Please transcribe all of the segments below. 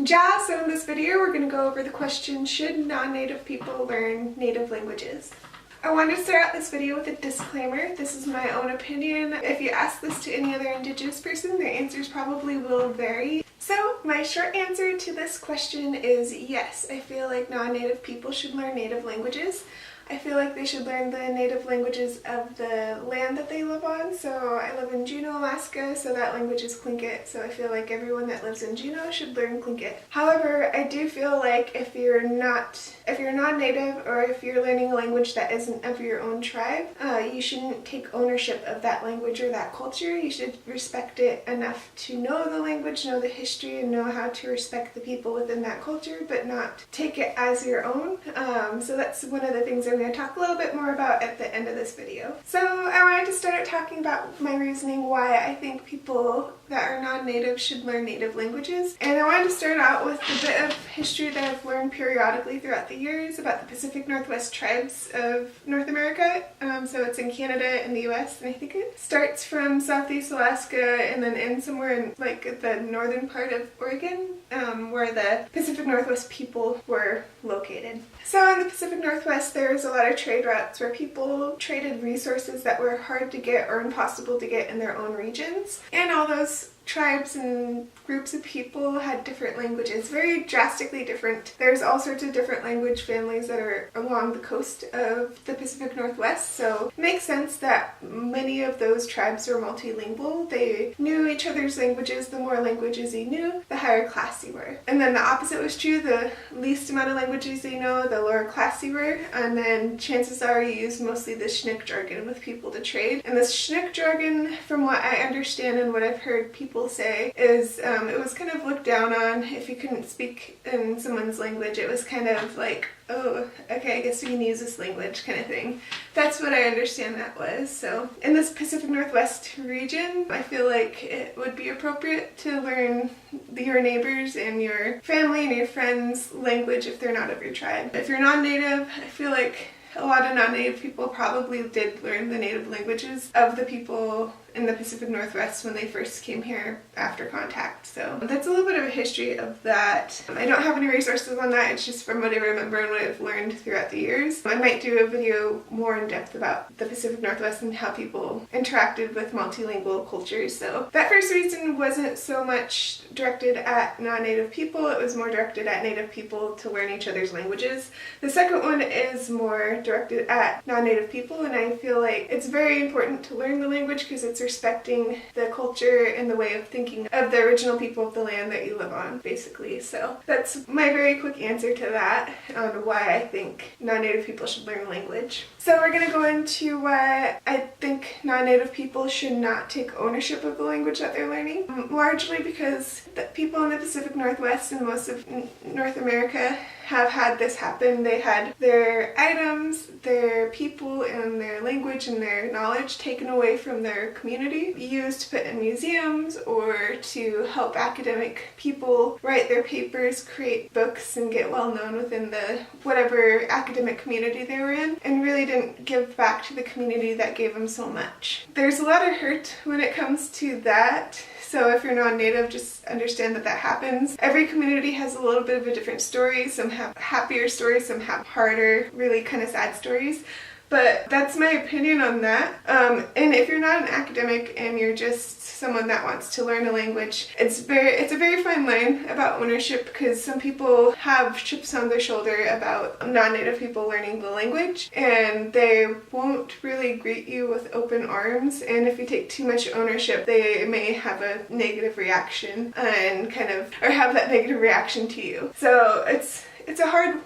Ja, so in this video we're going to go over the question, should non-native people learn native languages? I wanted to start out this video with a disclaimer. This is my own opinion. If you ask this to any other Indigenous person, their answers probably will vary. So my short answer to this question is yes, I feel like non-native people should learn native languages. I feel like they should learn the native languages of the land that they live on. So I live in Juneau, Alaska, so that language is Tlingit. So I feel like everyone that lives in Juneau should learn Tlingit. However, I do feel like if you're non-native or if you're learning a language that isn't of your own tribe, you shouldn't take ownership of that language or that culture. You should respect it enough to know the language, know the history, and know how to respect the people within that culture, but not take it as your own. So that's one of the things I'm going to talk a little bit more about at the end of this video. So I wanted to start talking about my reasoning why I think people that are non-native should learn native languages. And I wanted to start out with a bit of history that I've learned periodically throughout the years about the Pacific Northwest tribes of North America. So it's in Canada and the US, and I think it starts from Southeast Alaska and then ends somewhere in like the northern part of Oregon, where the Pacific Northwest people were located. So in the Pacific Northwest, there's a lot of trade routes where people traded resources that were hard to get or impossible to get in their own regions. And all those tribes and groups of people had different languages, very drastically different. There's all sorts of different language families that are along the coast of the Pacific Northwest, so it makes sense that many of those tribes were multilingual. They knew each other's languages. The more languages you knew, the higher class you were. And then the opposite was true. The least amount of languages you know, the lower class you were. And then chances are you use mostly the Chinook jargon with people to trade. And this Chinook jargon, from what I understand and what I've heard people say, is it was kind of looked down on if you couldn't speak in someone's language. It was kind of like, oh, okay, I guess we can use this language kind of thing. That's what I understand that was. So in this Pacific Northwest region, I feel like it would be appropriate to learn your neighbors and your family and your friends' language if they're not of your tribe. If you're non-native, I feel like a lot of non-native people probably did learn the native languages of the people in the Pacific Northwest when they first came here after contact. So that's a little bit of a history of that. I don't have any resources on that. It's just from what I remember and what I've learned throughout the years. I might do a video more in depth about the Pacific Northwest and how people interacted with multilingual cultures. So that first reason wasn't so much directed at non-native people. It was more directed at native people to learn each other's languages. The second one is more directed at non-native people, and I feel like it's very important to learn the language because it's respecting the culture and the way of thinking of the original people of the land that you live on, basically. So that's my very quick answer to that on why I think non-native people should learn language. So we're going to go into why I think non-native people should not take ownership of the language that they're learning. Largely because the people in the Pacific Northwest and most of North America have had this happen. They had their items, their people, and their language and their knowledge taken away from their community, used to put in museums or to help academic people write their papers, create books, and get well known within the whatever academic community they were in, and really didn't give back to the community that gave them so much. There's a lot of hurt when it comes to that. So if you're non-native, just understand that that happens. Every community has a little bit of a different story. Some have happier stories, some have harder, really kind of sad stories. But that's my opinion on that. And if you're not an academic and you're just someone that wants to learn a language, it's a very fine line about ownership, because some people have chips on their shoulder about non-native people learning the language, and they won't really greet you with open arms. And if you take too much ownership, they may have a negative reaction and or have that negative reaction to you. So it's a hard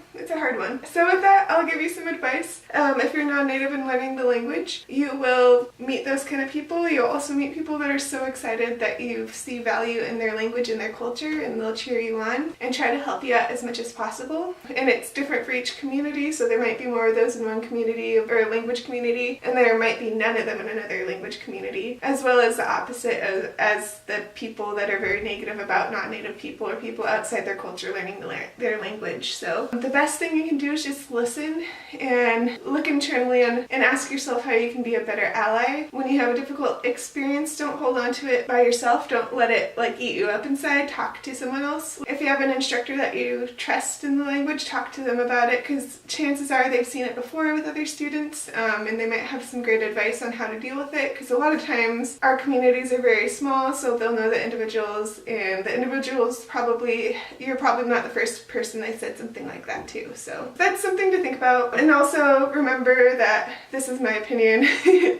one. So with that, I'll give you some advice. If you're non-native and learning the language, you will meet those kind of people. You'll also meet people that are so excited that you see value in their language and their culture, and they'll cheer you on and try to help you out as much as possible. And it's different for each community, so there might be more of those in one community or language community, and there might be none of them in another language community, as well as the opposite as the people that are very negative about non-native people or people outside their culture learning their language. So the best best thing you can do is just listen and look internally and ask yourself how you can be a better ally. When you have a difficult experience, don't hold on to it by yourself. Don't let it like eat you up inside. Talk to someone else. If you have an instructor that you trust in the language, talk to them about it, because chances are they've seen it before with other students, and they might have some great advice on how to deal with it, because a lot of times our communities are very small, so they'll know the individuals, and the individuals you're probably not the first person they said something like that to. So that's something to think about. And also remember that this is my opinion.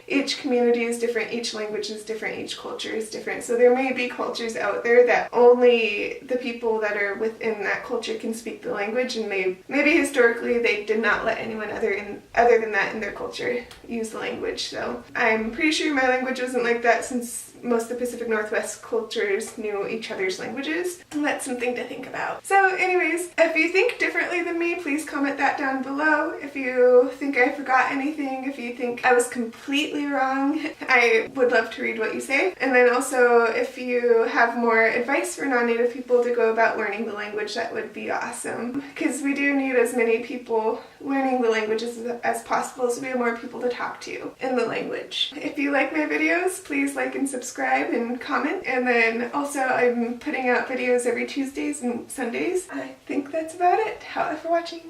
Each community is different, each language is different, each culture is different. So there may be cultures out there that only the people that are within that culture can speak the language, and maybe historically they did not let anyone other than that in their culture use the language. So I'm pretty sure my language wasn't like that, since most of the Pacific Northwest cultures knew each other's languages. And that's something to think about. So anyways, if you think differently than me, please comment that down below. If you think I forgot anything, if you think I was completely wrong, I would love to read what you say. And then also, if you have more advice for non-native people to go about learning the language, that would be awesome. Because we do need as many people learning the languages as possible, so we have more people to talk to in the language. If you like my videos, please like and subscribe and comment. And then also I'm putting out videos every Tuesdays and Sundays. I think that's about it. However, for watching.